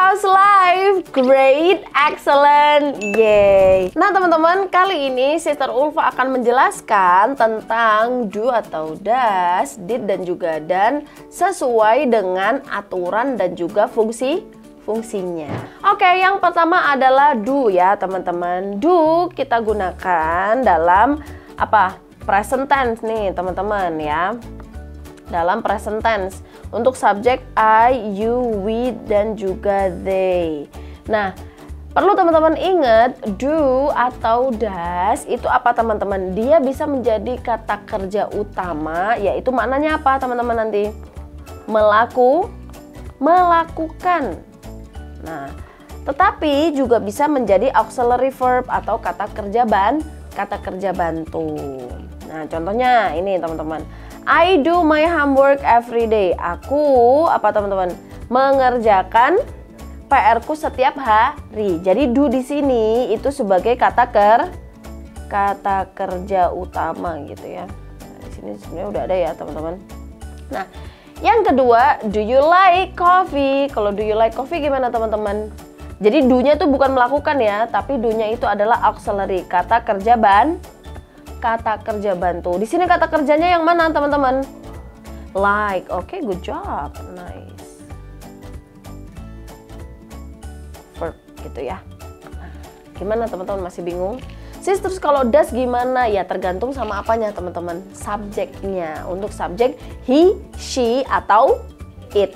how's life? Great, excellent, yay. Nah teman-teman, kali ini Sister Ulfa akan menjelaskan tentang do atau does, did dan juga dan sesuai dengan aturan dan juga fungsinya. Oke, yang pertama adalah do ya teman-teman. Do kita gunakan dalam apa? Present tense nih teman-teman ya. Dalam present tense untuk subjek I, you, we, dan juga they. Nah, perlu teman-teman ingat do atau does itu apa teman-teman? Dia bisa menjadi kata kerja utama, yaitu maknanya apa teman-teman nanti? Melakukan. Nah, tetapi juga bisa menjadi auxiliary verb atau kata kerja bantu. Nah, contohnya ini teman-teman. I do my homework every day. Aku apa teman-teman? Mengerjakan PR-ku setiap hari. Jadi do di sini itu sebagai kata kerja utama gitu ya. Nah, di sini sebenarnya udah ada ya teman-teman. Nah, yang kedua, do you like coffee? Kalau do you like coffee gimana teman-teman? Jadi do-nya itu bukan melakukan ya, tapi do-nya itu adalah auxiliary, kata kerja bantu. Di sini kata kerjanya yang mana teman-teman? Like. Oke, good job. Nice. Verb gitu ya. Nah, gimana teman-teman, masih bingung? Terus kalau does gimana? Ya tergantung sama apanya teman-teman. Subjeknya. Untuk subjek he, she atau it.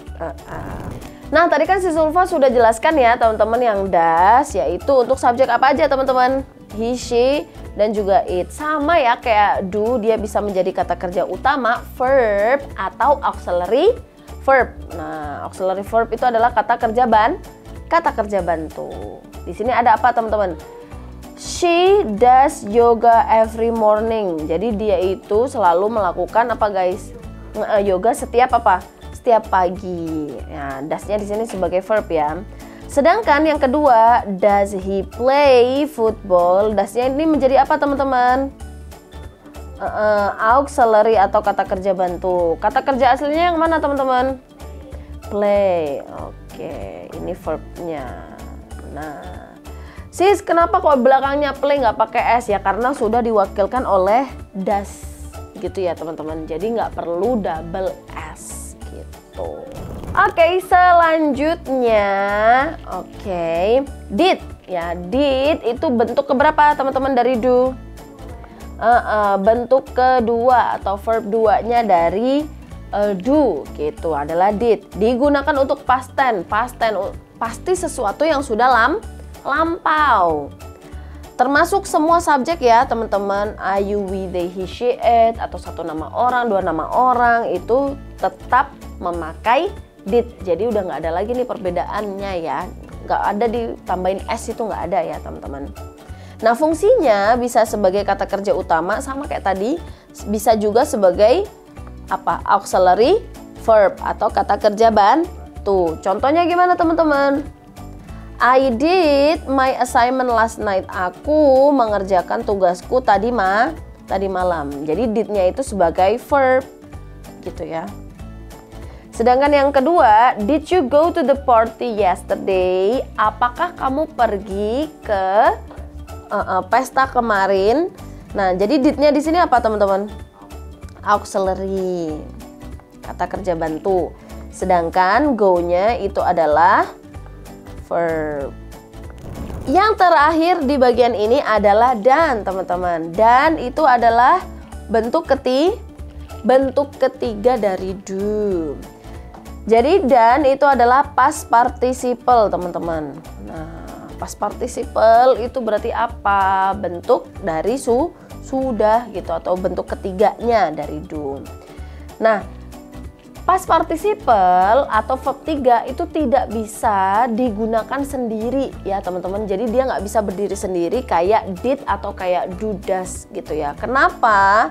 Nah, tadi kan Sister Ulfa sudah jelaskan ya teman-teman yang does, yaitu untuk subjek apa aja teman-teman? He, she, dan juga it. Sama ya kayak do, dia bisa menjadi kata kerja utama, verb, atau auxiliary verb. Nah, auxiliary verb itu adalah kata kerja bantu. Di sini ada apa teman-teman? She does yoga every morning. Jadi dia itu selalu melakukan apa guys? Yoga setiap apa? Setiap pagi. Ya, does-nya di sini sebagai verb ya. Sedangkan yang kedua, does he play football? Does-nya ini menjadi apa teman-teman? Auxiliary atau kata kerja bantu. Kata kerja aslinya yang mana teman-teman? Play. Oke, ini verbnya. Nah, sis, kenapa kok belakangnya play nggak pakai s? Ya karena sudah diwakilkan oleh does gitu ya teman-teman. Jadi nggak perlu double s gitu. Oke, selanjutnya did ya. Did itu bentuk keberapa teman-teman dari do? Bentuk kedua atau verb duanya dari do gitu adalah did. Digunakan untuk past tense. Past tense pasti sesuatu yang sudah lampau. Termasuk semua subjek ya teman-teman. I, you, we, they, he, she, it, atau satu nama orang, dua nama orang itu tetap memakai did. Jadi udah nggak ada lagi nih perbedaannya ya, nggak ada ditambahin s, itu nggak ada ya teman-teman. Nah, fungsinya bisa sebagai kata kerja utama sama kayak tadi, bisa juga sebagai apa? Auxiliary verb atau kata kerja bantu. Contohnya gimana teman-teman? I did my assignment last night. Aku mengerjakan tugasku tadi malam. Jadi did-nya itu sebagai verb gitu ya. Sedangkan yang kedua, did you go to the party yesterday? Apakah kamu pergi ke pesta kemarin? Nah, jadi did-nya di sini apa teman-teman? Auxiliary, kata kerja bantu. Sedangkan go-nya itu adalah verb. Yang terakhir di bagian ini adalah dan teman-teman. Dan itu adalah bentuk ketiga dari do. Jadi dan itu adalah past participle teman-teman. Nah, past participle itu berarti apa? Bentuk dari sudah gitu atau bentuk ketiganya dari do. Nah, past participle atau verb 3 itu tidak bisa digunakan sendiri ya teman-teman. Jadi dia nggak bisa berdiri sendiri kayak did atau kayak do, does gitu ya. Kenapa?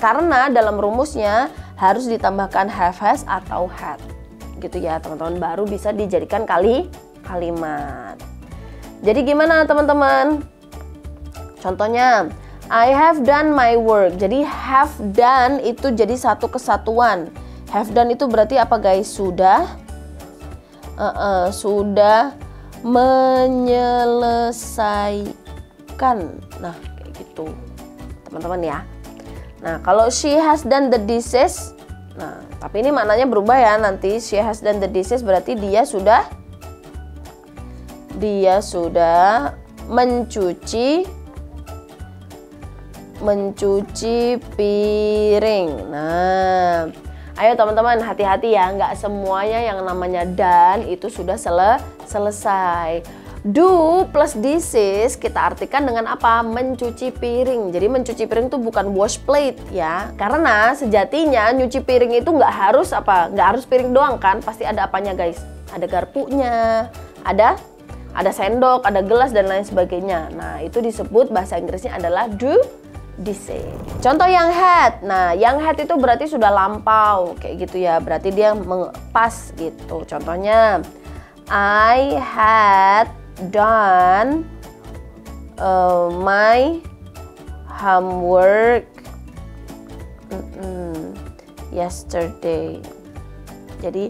Karena dalam rumusnya harus ditambahkan have, has atau had gitu ya teman-teman, baru bisa dijadikan kalimat. Jadi gimana teman-teman? Contohnya, I have done my work. Jadi have done itu jadi satu kesatuan. Have done itu berarti apa guys? Sudah sudah menyelesaikan. Nah, kayak gitu, teman-teman ya. Nah, kalau she has done the dishes, nah, tapi ini maknanya berubah ya nanti. She has done the dishes berarti dia sudah mencuci piring. Nah, ayo teman-teman hati-hati ya, nggak semuanya yang namanya done itu sudah selesai. Do plus dishes kita artikan dengan apa? Mencuci piring. Jadi mencuci piring itu bukan wash plate ya. Karena sejatinya nyuci piring itu nggak harus piring doang kan. Pasti ada apanya guys. Ada garpunya, ada sendok, ada gelas dan lain sebagainya. Nah, itu disebut bahasa Inggrisnya adalah do dishes. Contoh yang had. Nah, yang had itu berarti sudah lampau kayak gitu ya. Berarti dia pas gitu. Contohnya I had done my homework yesterday. Jadi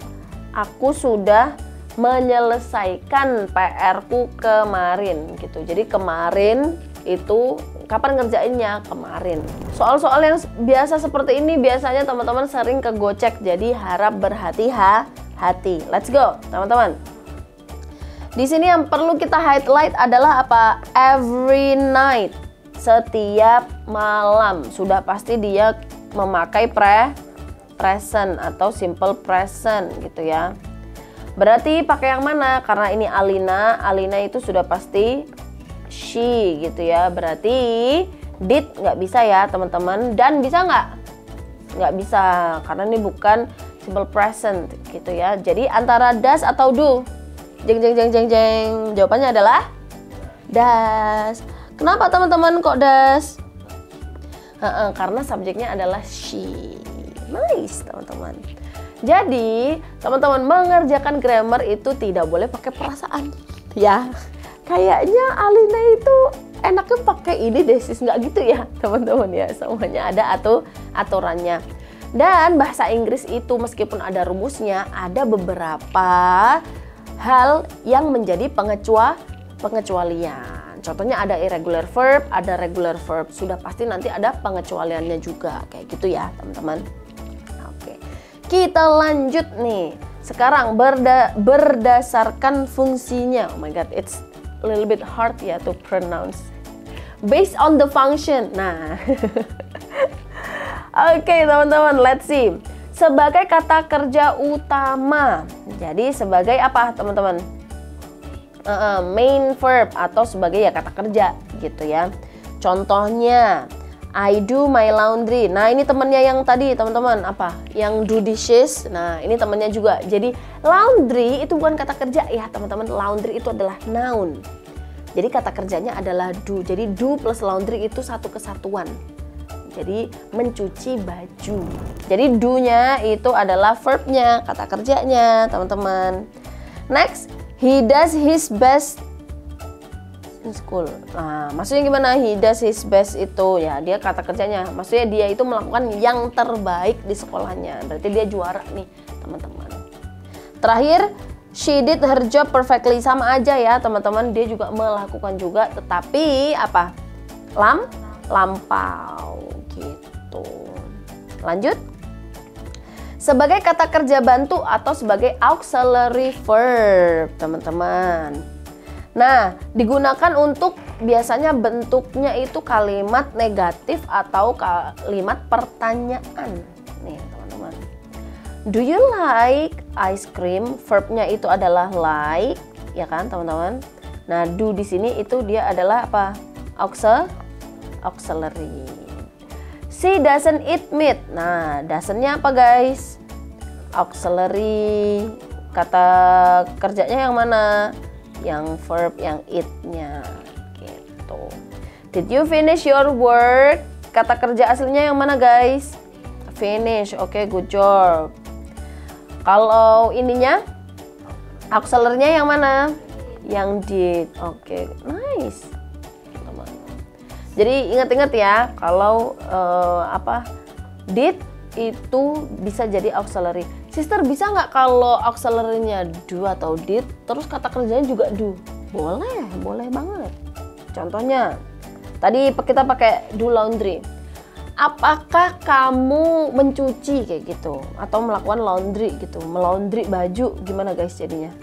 aku sudah menyelesaikan PR-ku kemarin gitu. Jadi kemarin itu kapan ngerjainnya? Kemarin. Soal-soal yang biasa seperti ini biasanya teman-teman sering kegocek. Jadi harap berhati-hati. Let's go, teman-teman. Di sini yang perlu kita highlight adalah apa? Every night. Setiap malam. Sudah pasti dia memakai present atau simple present gitu ya. Berarti pakai yang mana? Karena ini Alina itu sudah pasti she gitu ya. Berarti did nggak bisa ya teman-teman. Dan bisa nggak? Nggak bisa karena ini bukan simple present gitu ya. Jadi antara does atau do? Jeng. Jawabannya adalah does. Kenapa teman-teman kok does? Karena subjeknya adalah she. Nice teman-teman. Jadi teman-teman mengerjakan grammar itu tidak boleh pakai perasaan ya. Kayaknya Alina itu enaknya pakai ini deh sis, nggak gitu ya teman-teman ya. Semuanya ada aturannya. Dan bahasa Inggris itu meskipun ada rumusnya, ada beberapa hal yang menjadi pengecualian. Contohnya ada irregular verb, ada regular verb. Sudah pasti nanti ada pengecualiannya juga kayak gitu ya teman-teman. Oke, kita lanjut nih. Sekarang berdasarkan fungsinya. Oh my god, it's a little bit hard ya to pronounce. Based on the function. Nah, oke teman-teman, let's see. Sebagai kata kerja utama. Jadi sebagai apa teman-teman? Main verb atau sebagai ya kata kerja gitu ya. Contohnya I do my laundry. Nah, ini temannya yang tadi teman-teman apa? Yang do dishes. Nah, ini temannya juga. Jadi laundry itu bukan kata kerja ya teman-teman. Laundry itu adalah noun. Jadi kata kerjanya adalah do. Jadi do plus laundry itu satu kesatuan. Jadi mencuci baju. Jadi do-nya itu adalah verb-nya, kata kerjanya, teman-teman. Next, he does his best in school. Nah, maksudnya gimana? He does his best itu ya, dia kata kerjanya. Maksudnya dia itu melakukan yang terbaik di sekolahnya. Berarti dia juara nih, teman-teman. Terakhir, she did her job perfectly. Sama aja ya, teman-teman. Dia juga melakukan juga, tetapi apa? Lampau. Gitu. Lanjut. Sebagai kata kerja bantu atau sebagai auxiliary verb, teman-teman. Nah, digunakan untuk biasanya bentuknya itu kalimat negatif atau kalimat pertanyaan. Nih, teman-teman. Do you like ice cream? Verbnya itu adalah like, ya kan, teman-teman? Nah, do di sini itu dia adalah apa? Auxiliary. She doesn't eat meat. Nah, doesn't-nya apa guys? Auxiliary. Kata kerjanya yang mana? Yang verb yang eat-nya. Gitu. Did you finish your work? Kata kerja aslinya yang mana guys? Finish. Oke, good job. Kalau ininya? Auxiliary-nya yang mana? Yang did. Oke, nice. Jadi ingat-ingat ya, kalau did itu bisa jadi auxiliary. Sister, bisa nggak kalau auxiliary-nya do atau did, terus kata kerjanya juga do? Boleh, boleh banget. Contohnya, tadi kita pakai do laundry. Apakah kamu mencuci kayak gitu? Atau melakukan laundry gitu, melaundry baju, gimana guys jadinya?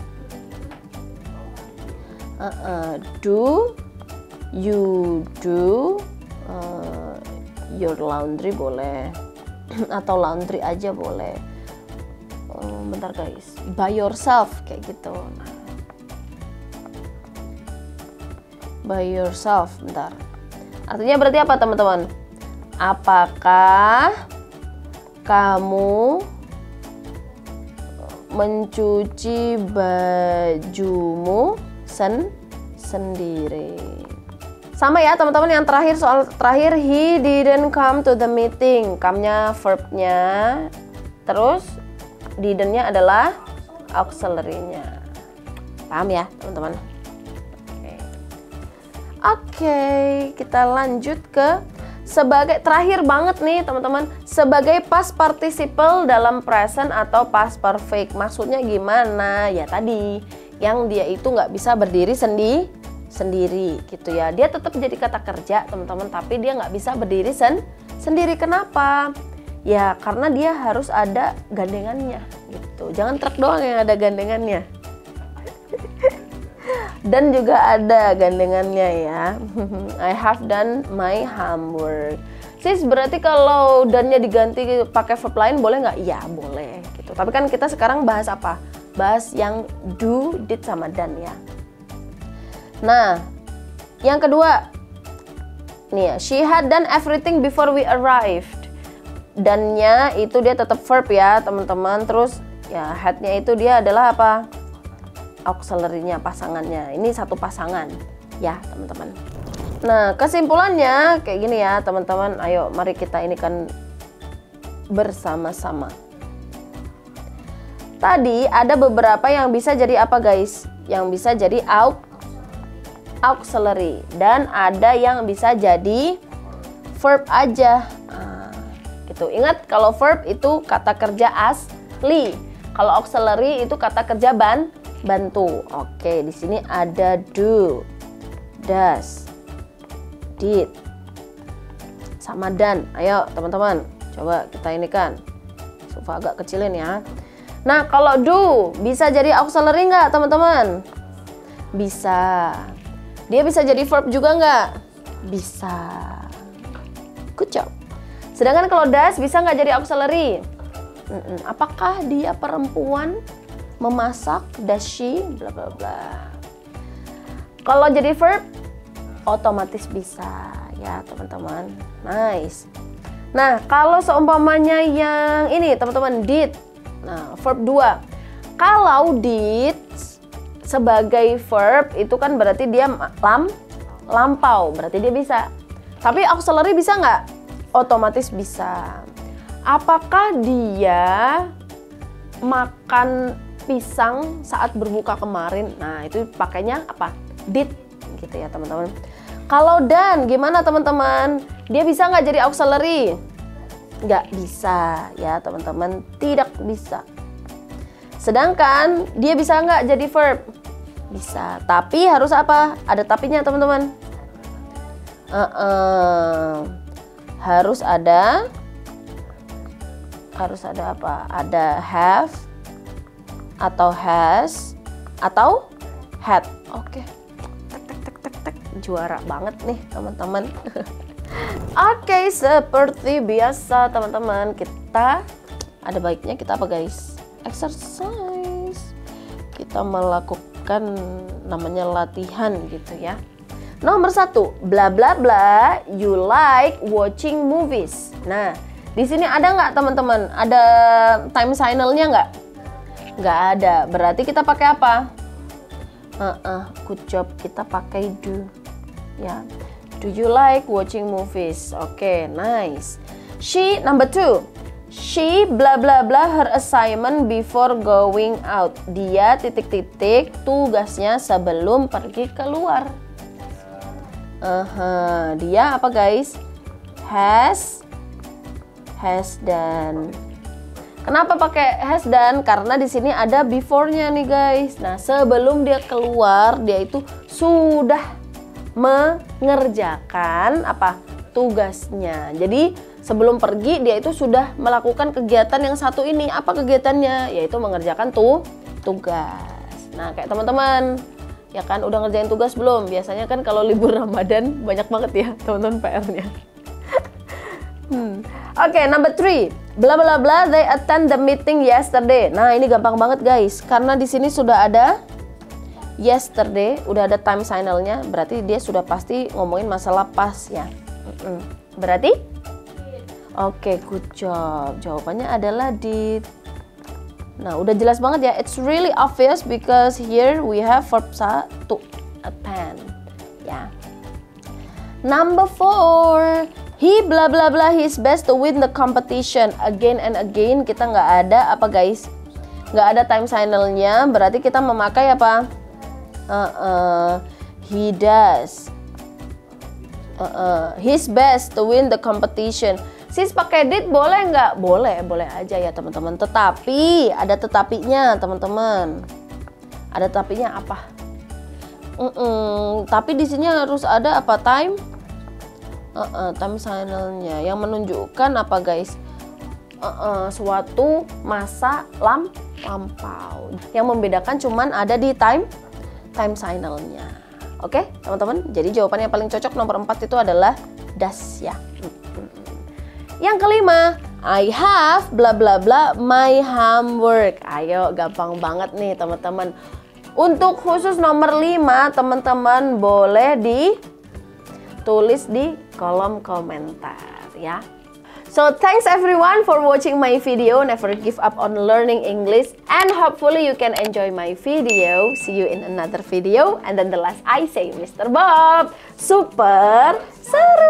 Do, you do your laundry boleh. Atau laundry aja boleh. Bentar guys, by yourself kayak gitu. By yourself, bentar. Artinya berarti apa teman-teman? Apakah kamu mencuci bajumu sendiri? Sama ya teman-teman, yang terakhir, soal terakhir, he didn't come to the meeting. Come-nya verbnya, terus didn't-nya adalah auxiliary-nya. Paham ya teman-teman? Oke, kita lanjut ke sebagai terakhir banget nih teman-teman, sebagai past participle dalam present atau past perfect. Maksudnya gimana? Ya tadi, yang dia itu nggak bisa berdiri sendiri gitu ya. Dia tetap jadi kata kerja teman-teman, tapi dia nggak bisa berdiri sendiri. Kenapa? Ya karena dia harus ada gandengannya gitu. Jangan truk doang yang ada gandengannya. Dan juga ada gandengannya ya. I have done my homework. Sis, berarti kalau dannya diganti pakai verb lain boleh nggak? Ya boleh gitu. Tapi kan kita sekarang bahas apa? Bahas yang do, did sama done ya. Nah, yang kedua nih ya, she had done everything before we arrived. Dannya itu dia tetap verb ya teman-teman. Terus ya had-nya itu dia adalah apa? Auxiliary-nya, pasangannya. Ini satu pasangan ya teman-teman. Nah, kesimpulannya kayak gini ya teman-teman. Ayo mari kita ini kan bersama-sama. Tadi ada beberapa yang bisa jadi apa guys? Yang bisa jadi auxiliary, dan ada yang bisa jadi verb aja. Gitu. Ingat kalau verb itu kata kerja asli. Kalau auxiliary itu kata kerja bantu. Oke, di sini ada do, does, did, sama done. Ayo teman-teman, coba kita ini kan, Sufa agak kecilin ya. Nah, kalau do bisa jadi auxiliary nggak teman-teman? Bisa. Dia bisa jadi verb juga nggak? Bisa. Good job. Sedangkan kalau does bisa nggak jadi auxiliary? Apakah dia perempuan? Memasak, does she, bla bla bla. Kalau jadi verb, otomatis bisa ya teman-teman. Nice. Nah, kalau seumpamanya yang ini teman-teman, did. Nah, verb 2. Kalau did sebagai verb itu kan berarti dia lampau, berarti dia bisa. Tapi auxiliary bisa nggak? Otomatis bisa. Apakah dia makan pisang saat berbuka kemarin? Nah, itu pakainya apa? Did gitu ya teman-teman. Kalau done gimana teman-teman? Dia bisa nggak jadi auxiliary? Nggak bisa ya teman-teman, tidak bisa. Sedangkan dia bisa nggak jadi verb? Bisa, tapi harus apa? Ada tapinya teman-teman. Harus ada apa? Ada have atau has atau had. Oke. Tek. Juara banget nih teman-teman. Oke, seperti biasa teman-teman, kita ada baiknya kita apa guys? Exercise. Kita melakukan namanya latihan gitu ya. Nomor 1, bla bla bla, you like watching movies. Nah, di sini ada nggak teman-teman? Ada time signalnya nggak? Nggak ada. Berarti kita pakai apa? Good job, kita pakai do. Ya. Do you like watching movies? Oke, nice. She, number 2. She bla bla bla her assignment before going out. Dia titik-titik tugasnya sebelum pergi keluar. Dia apa guys? Has done. Kenapa pakai has done? Karena di sini ada before-nya nih guys. Nah, sebelum dia keluar, dia itu sudah mengerjakan apa? Tugasnya. Jadi sebelum pergi dia itu sudah melakukan kegiatan yang satu ini. Apa kegiatannya? Yaitu mengerjakan tugas. Nah, kayak teman-teman, ya kan udah ngerjain tugas belum? Biasanya kan kalau libur Ramadan banyak banget ya teman-teman PR-nya. Oke, number 3. Bla bla bla, they attend the meeting yesterday. Nah, ini gampang banget guys, karena di sini sudah ada yesterday, udah ada time signalnya, berarti dia sudah pasti ngomongin masalah past ya. Berarti? Oke, good job. Jawabannya adalah did. Nah, udah jelas banget ya. It's really obvious because here we have verb to attend. Ya. Number 4. He blah blah blah his best to win the competition. Again and again, kita nggak ada apa guys? Nggak ada time signalnya, berarti kita memakai apa? He does. His best to win the competition. Sis pakai did boleh nggak? Boleh, boleh aja ya teman-teman. Tetapi ada tetapinya teman-teman. Ada tetapinya apa? Tapi di sini harus ada apa? Time signalnya yang menunjukkan apa guys? Suatu masa lampau. Yang membedakan cuman ada di time signalnya. Oke, teman-teman. Jadi jawaban yang paling cocok nomor 4 itu adalah does ya. Yang kelima, I have bla bla bla my homework. Ayo, gampang banget nih teman-teman. Untuk khusus nomor 5, teman-teman boleh ditulis di kolom komentar ya. So thanks everyone for watching my video. Never give up on learning English and hopefully you can enjoy my video. See you in another video. And then the last I say Mr. Bob. Super seru.